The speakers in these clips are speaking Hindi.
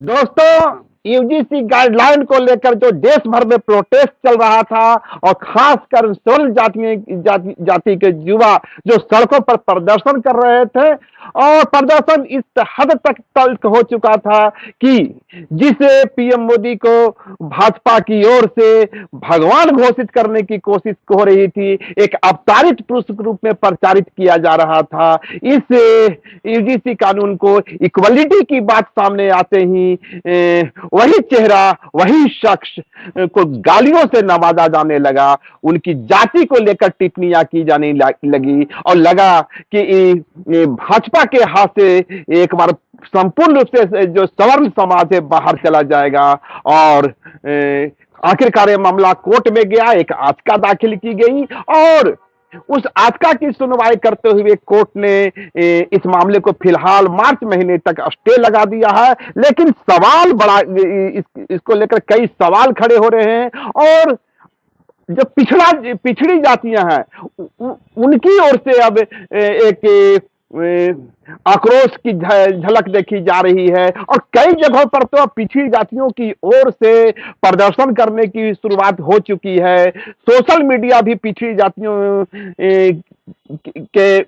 दोस्तों, यूजीसी गाइडलाइन को लेकर जो देश भर में प्रोटेस्ट चल रहा था और खासकर सोल जाति के युवा जो सड़कों पर प्रदर्शन कर रहे थे और प्रदर्शन इस हद तक तल्ख हो चुका था कि जिसे पीएम मोदी को भाजपा की ओर से भगवान घोषित करने की कोशिश हो रही थी, एक अवतारित पुरुष के रूप में प्रचारित किया जा रहा था। इस यूजीसी कानून को इक्वलिटी की बात सामने आते ही वही चेहरा, वही शख्स को गालियों से नवाजा जाने लगा, उनकी जाति को लेकर टिप्पणियां की जाने लगी और लगा कि भाजपा के हाथ से एक बार संपूर्ण रूप से जो सवर्ण समाज है बाहर चला जाएगा। और आखिरकार ये मामला कोर्ट में गया, एक याचिका दाखिल की गई और उस याचिका की सुनवाई करते हुए कोर्ट ने इस मामले को फिलहाल मार्च महीने तक स्टे लगा दिया है। लेकिन सवाल बड़ा इसको लेकर कई सवाल खड़े हो रहे हैं और जो पिछड़ी जातियां हैं उनकी ओर से अब एक आक्रोश की झलक देखी जा रही है और कई जगहों पर तो पिछड़ी जातियों की ओर से प्रदर्शन करने की शुरुआत हो चुकी है। सोशल मीडिया भी पिछड़ी जातियों के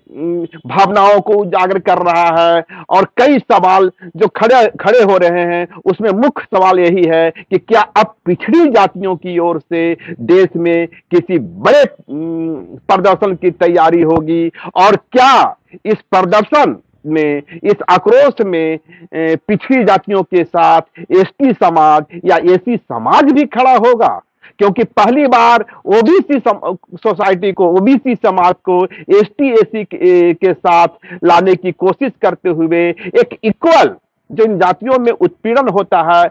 भावनाओं को उजागर कर रहा है और कई सवाल जो खड़े खड़े हो रहे हैं उसमें मुख्य सवाल यही है कि क्या अब पिछड़ी जातियों की ओर से देश में किसी बड़े प्रदर्शन की तैयारी होगी और क्या इस प्रदर्शन में, इस आक्रोश में पिछड़ी जातियों के साथ एसटी समाज या एसी समाज भी खड़ा होगा? क्योंकि पहली बार ओबीसी सोसाइटी को, ओबीसी समाज को एसटी एसी के साथ लाने की कोशिश करते हुए एक इक्वल, जो इन जातियों में उत्पीड़न होता है,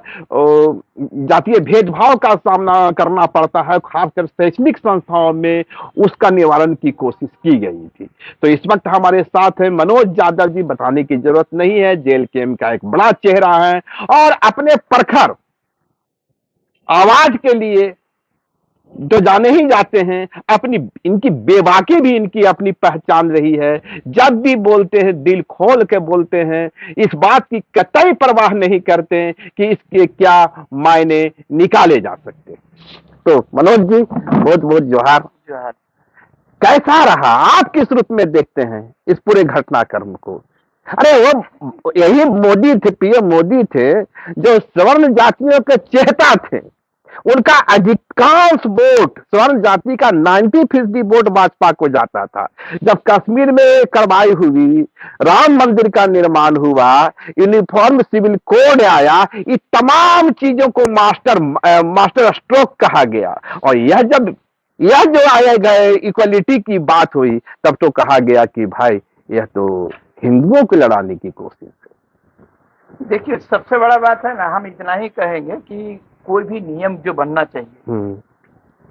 जातीय भेदभाव का सामना करना पड़ता है खासकर शैक्षणिक संस्थाओं में, उसका निवारण की कोशिश की गई थी। तो इस वक्त हमारे साथ है मनोज यादव जी, बताने की जरूरत नहीं है, जेल कैंप का एक बड़ा चेहरा है और अपने प्रखर आवाज के लिए जो जाने ही जाते हैं, अपनी इनकी बेबाकी भी इनकी अपनी पहचान रही है। जब भी बोलते हैं दिल खोल के बोलते हैं, इस बात की कतई परवाह नहीं करते कि इसके क्या मायने निकाले जा सकते। तो मनोज जी, बहुत बहुत जोहार। जोहार। कैसा रहा, आप किस रूप में देखते हैं इस पूरे घटनाक्रम को? अरे वो यही मोदी थे, पीएम मोदी थे जो सवर्ण जातियों के चेहता थे। उनका अधिकांश वोट, स्वर्ण जाति का 90% वोट भाजपा को जाता था। जब कश्मीर में कार्रवाई हुई, राम मंदिर का निर्माण हुआ, यूनिफॉर्म सिविल कोड आया, ये तमाम चीजों को मास्टर स्ट्रोक कहा गया और यह जो आए गए इक्वलिटी की बात हुई, तब तो कहा गया कि भाई यह तो हिंदुओं को लड़ाने की कोशिश है। देखिए, सबसे बड़ा बात है ना, हम इतना ही कहेंगे कि कोई भी नियम जो बनना चाहिए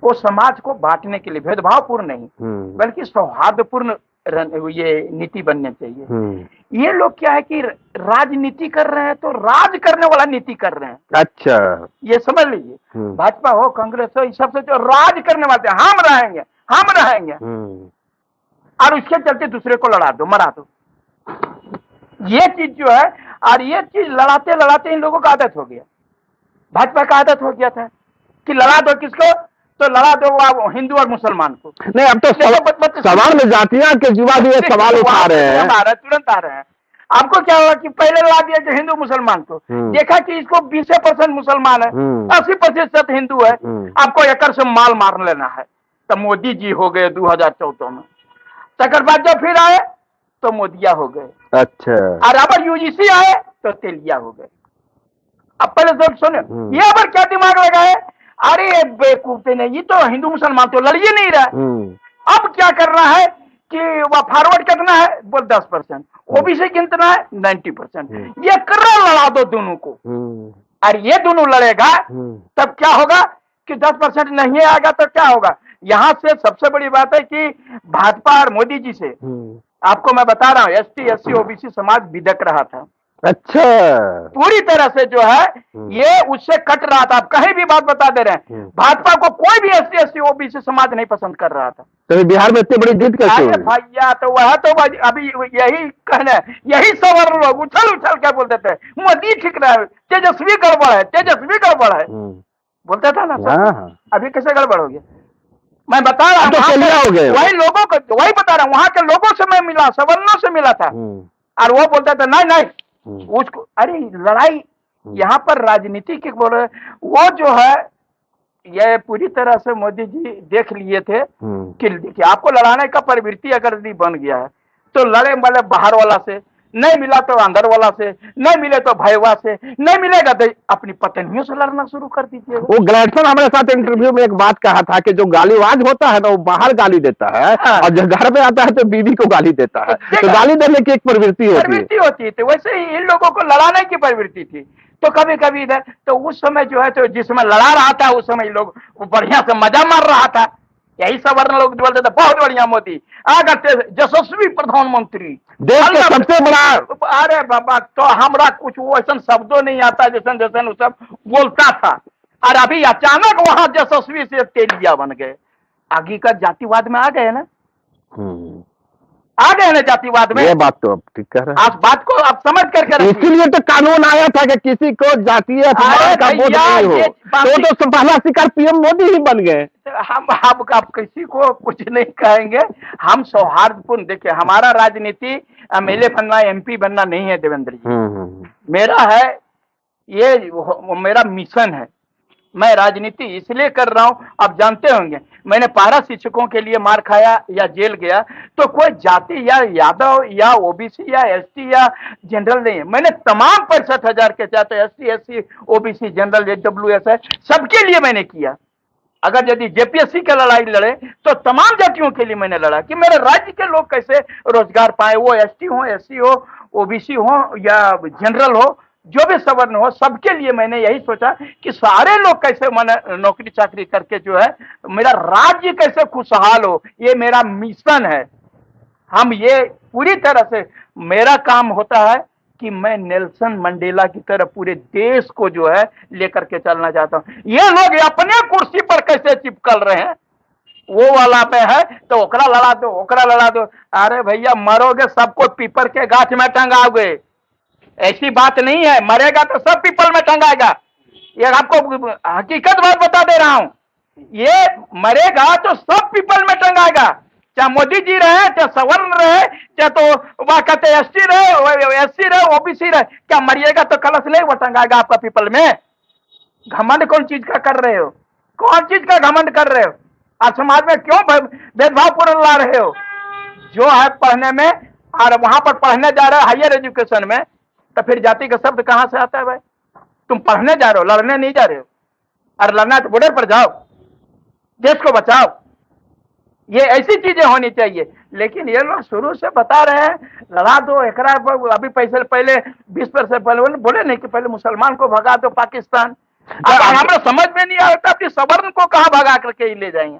वो समाज को बांटने के लिए भेदभावपूर्ण नहीं, बल्कि सौहार्दपूर्ण ये नीति बननी चाहिए। ये लोग क्या है कि राजनीति कर रहे हैं तो राज करने वाला नीति कर रहे हैं। अच्छा, ये समझ लीजिए, भाजपा हो, कांग्रेस हो, इस सबसे जो राज करने वाले हम रहेंगे, हम रहेंगे, और उसके चलते दूसरे को लड़ा दो, मरा दो। ये चीज जो है, और ये चीज लड़ाते लड़ाते इन लोगों का आदत हो गया। भाजपा का आदत हो गया था कि लड़ा दो किसको, तो लड़ा दो वो हिंदू और मुसलमान को। नहीं, अब तो सवाल जातियां के युवा भी सवाल उठा रहे हैं, तुरंत आ रहे हैं। आपको क्या हुआ कि पहले लड़ा दिया कि हिंदू मुसलमान को, देखा कि इसको 20% मुसलमान है, 80% हिंदू है, आपको एकड़ से माल मार लेना है। तो मोदी जी हो गए 2014 में, तकर बाद जब फिर आए तो मोदिया हो गए। अच्छा, और अब यूजीसी आए तो तेलिया हो गए। अब पहले सब सुने, ये पर क्या दिमाग लगाए, अरे बेवकूफ ने, ये तो हिंदू मुसलमान तो लड़िए नहीं रहा। अब क्या करना है कि वह फॉरवर्ड करना है, बोल 10%, ओबीसी कितना है 90%, ये करा लड़ा दो दोनों को। और ये दोनों लड़ेगा तब क्या होगा कि 10% नहीं आएगा तो क्या होगा। यहां से सबसे बड़ी बात है कि भाजपा और मोदी जी से, आपको मैं बता रहा हूं, एसटी एससी ओबीसी समाज बिदक रहा था। अच्छा। पूरी तरह से जो है ये उससे कट रहा था। आप कहीं भी बात बता दे रहे हैं, भाजपा को कोई भी एससी एसटी ओबीसी समाज नहीं पसंद कर रहा था। तो बिहार में इतनी बड़ी जीत कैसे अरे हुई? भैया तो वह तो अभी यही कहना है, यही सवर्ण लोग उछल उछल क्या बोलते थे, मोदी ठीक रहा है, तेजस्वी गड़बड़ है, तेजस्वी गड़बड़ है, बोलता था ना सब। हाँ हाँ। अभी कैसे गड़बड़ हो गया? मैं बता रहा हूँ, तो चलिए हो गए। वही लोगों को, वही बता रहा हूँ, वहां के लोगों से मैं मिला, सवर्णों से मिला था, और वो बोलता था नहीं नहीं उसको, अरे लड़ाई यहाँ पर राजनीति की बोल रहे, वो जो है ये पूरी तरह से मोदी जी देख लिए थे कि देखिए आपको लड़ाने का प्रवृत्ति अगर यदि बन गया है तो लड़े वाले बाहर वाला से, नहीं मिला तो अंदर वाला से, नहीं मिले तो भैया से, नहीं मिलेगा तो अपनी पत्नियों से लड़ना शुरू कर दीजिएगा। वो ग्लैडसन हमारे साथ इंटरव्यू में एक बात कहा था कि जो गालीबाज होता है ना वो बाहर गाली देता है, हाँ। और जब घर में आता है तो बीवी को गाली देता है। तो गाली देने की एक प्रवृत्ति होती है। थी, वैसे ही इन लोगों को लड़ाने की प्रवृत्ति थी। तो कभी कभी इधर तो उस समय जो है तो जिस समय लड़ा रहा था उस समय लोग बढ़िया से मजा मार रहा था। यही सवर्ण लोग बोलते थे बहुत बढ़िया मोदी आ गए, यशस्वी प्रधानमंत्री, देश के सबसे बड़ा। अरे बाबा तो हमरा कुछ वो ऐसा शब्दों नहीं आता जैसन जैसन सब बोलता था। और अभी अचानक वहां यशस्वी से तेलिया बन गए, आगे का जातिवाद में आ गए ना, आ गए ना जातिवाद में। ये बात तो आप ठीक कह रहे हैं। आप बात को आप समझ करके रखिए। इसीलिए तो कानून आया था कि किसी को जातीय अभिमान का बोध नहीं हो। तो पहला शिकार पीएम मोदी ही बन गए। हम आप किसी को कुछ नहीं कहेंगे, हम सौहार्दपूर्ण, देखिए हमारा राजनीति एमएलए बनना एमपी बनना नहीं है देवेंद्र जी, मेरा है ये मेरा मिशन है। मैं राजनीति इसलिए कर रहा हूं, आप जानते होंगे मैंने पारा शिक्षकों के लिए मार खाया या जेल गया तो कोई जाति या यादव या ओबीसी या एसटी या जनरल नहीं है, मैंने तमाम 65,000 के चाहते ST SC OBC general WS है सबके लिए मैंने किया। अगर यदि जेपीएससी की लड़ाई लड़े तो तमाम जातियों के लिए मैंने लड़ा कि मेरे राज्य के लोग कैसे रोजगार पाए, वो एसटी हो, एससी हो, ओबीसी हो या जनरल हो, जो भी सवर्ण हो, सबके लिए मैंने यही सोचा कि सारे लोग कैसे नौकरी चाकरी करके जो है मेरा राज्य कैसे खुशहाल हो, ये मेरा मिशन है। हम ये पूरी तरह से मेरा काम होता है कि मैं नेल्सन मंडेला की तरह पूरे देश को जो है लेकर के चलना चाहता हूं। ये लोग अपने कुर्सी पर कैसे चिपकल रहे हैं, वो वाला में है तो ओकरा लड़ा दो, ओकरा लड़ा दो। अरे भैया मरोगे सबको पीपर के गाछ में टंगाओगे, ऐसी बात नहीं है, मरेगा तो सब पीपल में टंगाएगा। ये आपको हकीकत बात बता दे रहा हूं, ये मरेगा तो सब पीपल में टंगाएगा, चाहे मोदी जी रहे, चाहे सवर्ण रहे, चाहे तो वह कहते एसटी रहे, एससी रहे, ओबीसी रहे, क्या मरिएगा तो कलश नहीं वो टंगाएगा आपका पीपल में? घमंड कौन चीज का कर रहे हो, कौन चीज का घमंड कर रहे हो? आप समाज में क्यों भेदभाव पूर्ण ला रहे हो? जो है पढ़ने में और वहां पर पढ़ने जा रहे हो हायर एजुकेशन में, तो फिर जाति का शब्द कहां से आता है भाई? तुम पढ़ने जा रहे हो, लड़ने नहीं जा रहे हो। और लड़ना है तो बॉर्डर पर जाओ, देश को बचाओ, ये ऐसी चीजें होनी चाहिए। लेकिन ये लोग शुरू से बता रहे हैं लड़ा दो एकरा, अभी पैसे पहले 20% पहले बोले नहीं कि पहले मुसलमान को भगा दो पाकिस्तान। हमें समझ में नहीं आता कि सवर्ण को कहां भगा करके ही ले जाएंगे।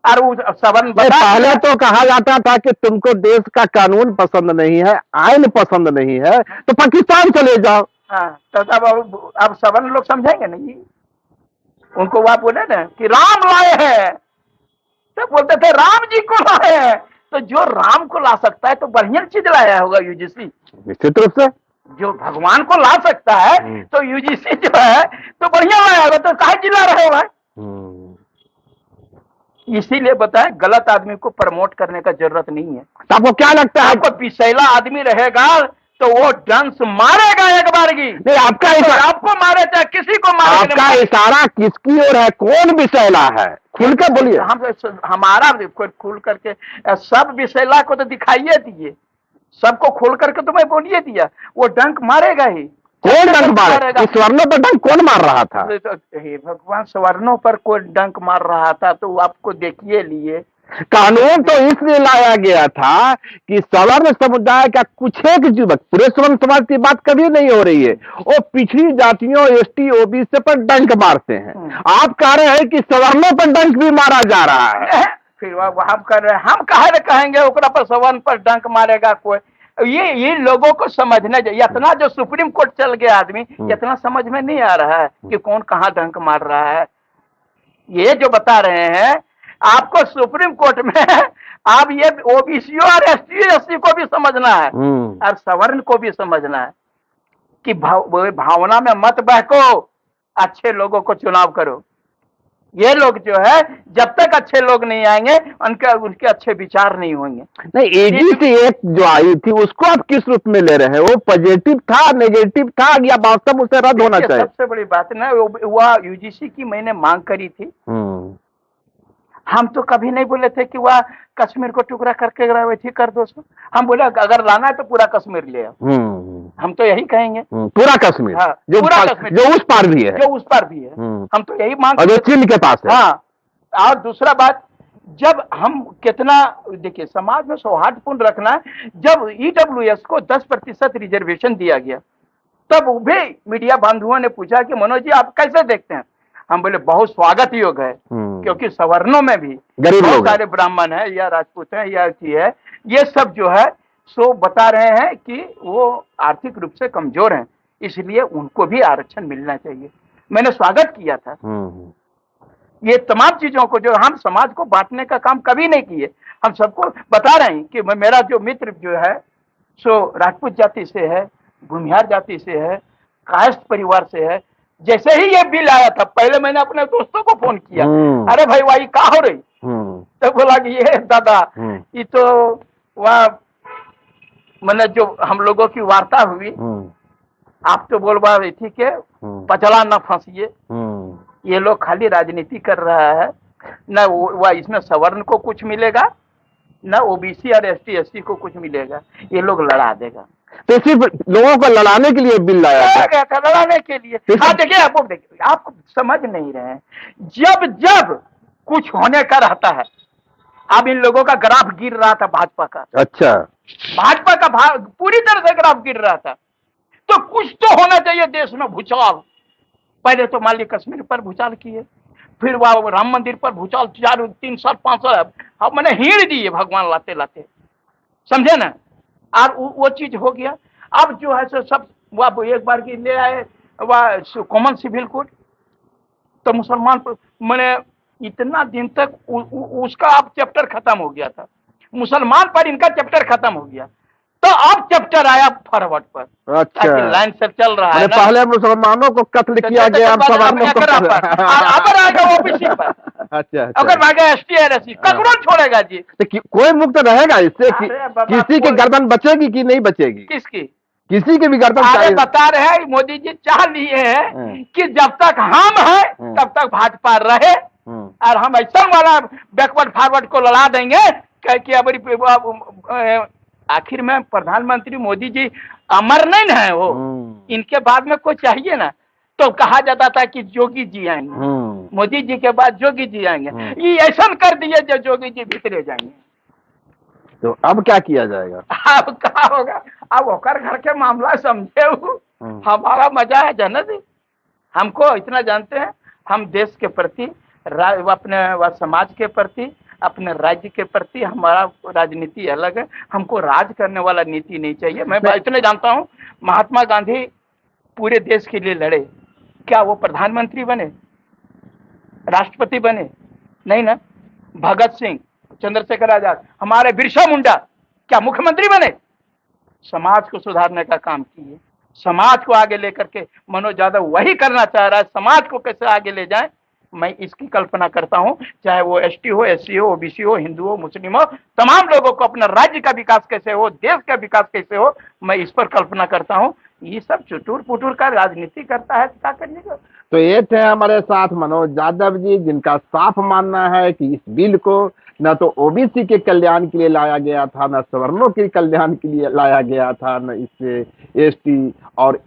और वो सवर्ण पहले तो कहा जाता था कि तुमको देश का कानून पसंद नहीं है, आइन पसंद नहीं है तो पाकिस्तान चले जाओ। हाँ तो अब सवर्ण लोग समझेंगे नहीं, उनको वहां बोले ना कि राम लाए हैं तो बोलते थे राम जी को लाए हैं, तो जो राम को ला सकता है तो बढ़िया चीज लाया होगा यूजीसी, निश्चित रूप से। जो भगवान को ला सकता है तो यूजीसी जो है तो बढ़िया लाया होगा, तो काहे चिल्ला रहे हो भाई? इसीलिए बताए गलत आदमी को प्रमोट करने का जरूरत नहीं है। तो आपको क्या लगता है? आपको पिछला आदमी रहेगा तो वो डंस मारेगा एक बार की। नहीं, आपका इशारा, आपको मारे चाहे किसी को मारे, आपका इशारा किसकी ओर है? कौन विषैला है? खुल कर बोलिए। हमारा खुल करके सब विषैला को तो दिखाइए दिए, सबको खोल करके तो मैं बोलिए दिया, वो डंक मारेगा ही। कौन डंक मारेगा? स्वर्णों पर डंक कौन मार रहा था? हे भगवान, स्वर्णों पर कोई डंक मार रहा था तो आपको देखिए लिए। कानून तो इसलिए लाया गया था कि सवर्ण समुदाय का कुछ एक युवक, पूरे सवर्ण समाज की बात कभी नहीं हो रही है, वो पिछड़ी जातियों एसटी ओबीसी पर डंक मारते हैं। आप कह रहे हैं कि सवर्णों पर डंक भी मारा जा रहा है। फिर हम कर रहे हैं, हम कहे कहेंगे ओकरा पर सवर्ण पर डंक मारेगा कोई? ये लोगों को समझना चाहिए। इतना जो सुप्रीम कोर्ट चल गया आदमी, इतना समझ में नहीं आ रहा है कि कौन कहाँ डंक मार रहा है। ये जो बता रहे हैं आपको सुप्रीम कोर्ट में, आप ये ओबीसी और एसटी को भी समझना है और सवर्ण को भी समझना है कि भावना में मत बहको, अच्छे लोगों को चुनाव करो। ये लोग जो है जब तक अच्छे लोग नहीं आएंगे उनके अच्छे विचार नहीं होंगे। नहीं, एजीसी एक जो आई थी उसको आप किस रूप में ले रहे हैं? वो पॉजिटिव था, नेगेटिव था, या वास्तव उसे रद्द होना चाहिए? सबसे बड़ी बात ना, वह यूजीसी की मैंने मांग करी थी। हम तो कभी नहीं बोले थे कि वह कश्मीर को टुकड़ा करके वैसे कर दो। हम बोले अगर लाना है तो पूरा कश्मीर ले आओ। हम तो यही कहेंगे, पूरा कश्मीर। हाँ, जो पूरा कश्मीर, जो उस पार भी है, जो उस पार भी है। हम तो यही मांग, जो चीन के पास है। हाँ, और दूसरा बात, जब हम कितना देखिए समाज में सौहार्दपूर्ण रखना है, जब ईडब्ल्यूएस को 10% रिजर्वेशन दिया गया तब भी मीडिया बंधुओं ने पूछा कि मनोज जी आप कैसे देखते हैं? हम बोले बहुत स्वागत योग है, क्योंकि सवर्णों में भी बहुत सारे ब्राह्मण है या राजपूत है या है, ये सब जो है सो बता रहे हैं कि वो आर्थिक रूप से कमजोर हैं, इसलिए उनको भी आरक्षण मिलना चाहिए। मैंने स्वागत किया था। ये तमाम चीजों को जो हम समाज को बांटने का काम कभी नहीं किए, हम सबको बता रहे हैं कि मेरा जो मित्र जो है सो राजपूत जाति से है, भूमिहार जाति से है, कायस्थ परिवार से है। जैसे ही ये बिल आया था पहले मैंने अपने दोस्तों को फोन किया, अरे भाई वाई कहाँ हो रही? तो बोला कि ये दादा ये तो वह मैंने जो हम लोगों की वार्ता हुई, आप तो बोल रहे ठीक है पचला न फंसिए, ये लोग खाली राजनीति कर रहा है, न वह इसमें सवर्ण को कुछ मिलेगा न ओबीसी और एसटी को कुछ मिलेगा, ये लोग लड़ा देगा। तो सिर्फ लोगों को लड़ाने के लिए बिल लाया था, लड़ाने के लिए। हाँ देखिए, आप समझ नहीं रहे हैं, जब जब कुछ होने का रहता है, अब इन लोगों का ग्राफ गिर रहा था भाजपा का। अच्छा, भाजपा का पूरी तरह से ग्राफ गिर रहा था, तो कुछ तो होना चाहिए देश में भूचाल। पहले तो मान ली कश्मीर पर भूचाल किए, फिर वह राम मंदिर पर भूचाल 4, 3 साल 5 साल अब मैंने हीड़ दिए भगवान लाते लाते, समझे ना। और वो चीज हो गया। अब जो है सो सब वह एक बार की ले आए वह कॉमन सिविल कोड, तो मुसलमान मैंने इतना दिन तक उसका अब चैप्टर खत्म हो गया था, मुसलमान पर इनका चैप्टर खत्म हो गया, तो अब चैप्टर आया फॉरवर्ड पर। अच्छा, लाइन से चल रहा है ना। पहले मुसलमानों को कत्ल किया गया, अब सवर्णों को अगर आ गया ओबीसी पर, अच्छा, अगर आ गया एसटी और एससी, कौन छोड़ेगा जी? तो कोई मुक्त रहेगा इससे? किसी की गर्दन बचेगी कि नहीं बचेगी? किसकी? किसी की भी गर्दन। बता रहे हैं मोदी जी चाह लिए हैं कि जब तक हम हैं तब तक भाजपा रहे, और हम ऐसा वाला बैकवर्ड फॉरवर्ड को लड़ा देंगे कि अब आखिर में प्रधानमंत्री मोदी जी अमर नहीं है, वो इनके बाद में कोई चाहिए ना। तो कहा जाता था कि जोगी जी आएंगे, मोदी जी के बाद जोगी जी आएंगे, ये ऐसा कर दिए जो जोगी जी भीतरे जाएंगे। तो अब क्या किया जाएगा? अब क्या होगा? अब होकर घर के मामला समझे, हमारा मजा है जनत। हमको इतना जानते हैं, हम देश के प्रति, अपने समाज के प्रति, अपने राज्य के प्रति हमारा राजनीति अलग है। हमको राज करने वाला नीति नहीं चाहिए। मैं इतने जानता हूँ, महात्मा गांधी पूरे देश के लिए लड़े, क्या वो प्रधानमंत्री बने, राष्ट्रपति बने? नहीं ना। भगत सिंह, चंद्रशेखर आजाद, हमारे बिरसा मुंडा क्या मुख्यमंत्री बने? समाज को सुधारने का काम किए, समाज को आगे लेकर के मनोज यादव वही करना चाह रहा है। समाज को कैसे आगे ले जाए, मैं इसकी कल्पना करता हूं, चाहे वो एसटी हो, एससी हो, ओबीसी हो, हिंदू हो, मुस्लिम हो, तमाम लोगों को अपना राज्य का विकास कैसे हो, देश का विकास कैसे हो, मैं इस पर कल्पना करता हूं। ये सब चुटुर पुटुर का राजनीति करता है, क्या करने का। तो ये थे हमारे साथ मनोज यादव जी, जिनका साफ मानना है कि इस बिल को न तो ओबीसी के कल्याण के लिए लाया गया था, न सवर्णों के कल्याण के लिए लाया गया था, न इससे एसटी और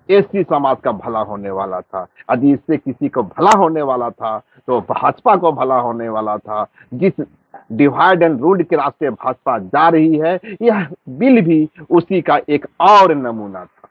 एससी समाज का भला होने वाला था। यदि इससे किसी को भला होने वाला था तो भाजपा को भला होने वाला था। जिस डिवाइड एंड रूल के रास्ते भाजपा जा रही है, यह बिल भी उसी का एक और नमूना था।